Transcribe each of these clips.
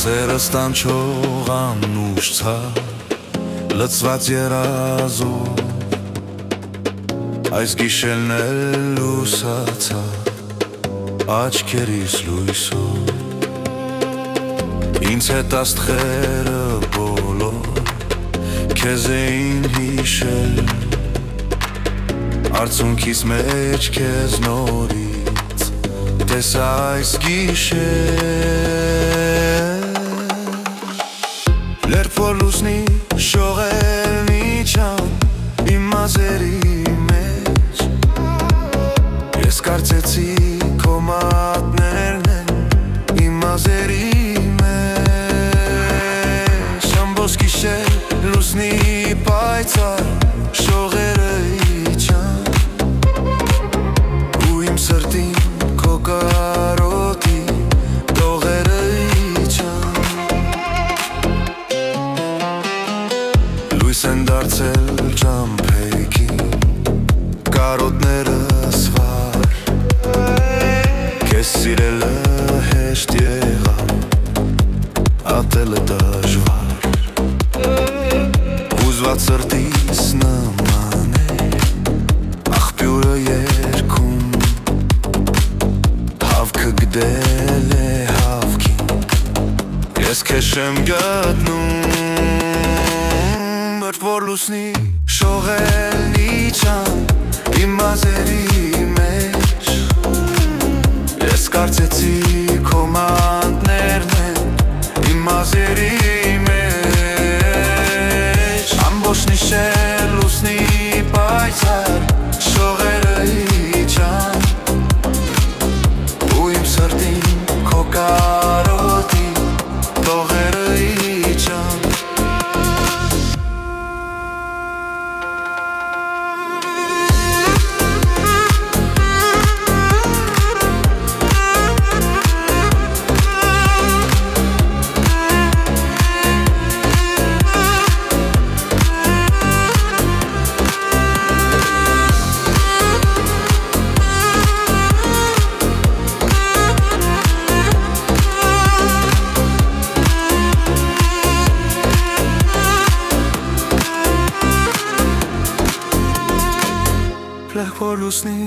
Սերս տանչող անուշ ցավ լծված երազով այս գիշերն էլ լուսացա աչքերիս լույսով ինձ հետ աստղերը բոլոր քեզ էին հիշել արցունքիս մեջ քեզ նորից տեսա այս գիշեր Lerp որ լուսնի շողերն իջան իմ մազերի մեջ Ես կարծեցի քո մատներն են իմ մազերի մեջ Ամբողջ գիշեր լուսնի պայծառ շողերը իջան ու իմ սրտին քո կարոտի տողերը Են դարձել ճամփեքին կարոտներս վար Քեզ սիրելը հեշտ եղավ ատելը դժվար Հուզված սրտիս նման է աղբյուրը երգում Հավքը գդել է հավքին Ես քեզ չեմ գտնում Որ լուսնի շողերն իջան իմ մազերի մեջ Ես կարծեցի քո մատներն են իմ մազերի մեջ Ամբողջ գիշեր լուսնի պայծառ շողերը իջան ու իմ սրտին քո կարոտի տողերը իջան Լեհ որ լուսնի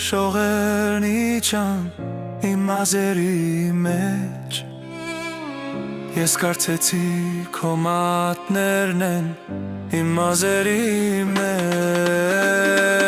շողերն իջան իմ մազերի մեջ Ես կարծեցի քո մատներն են իմ մազերի մեջ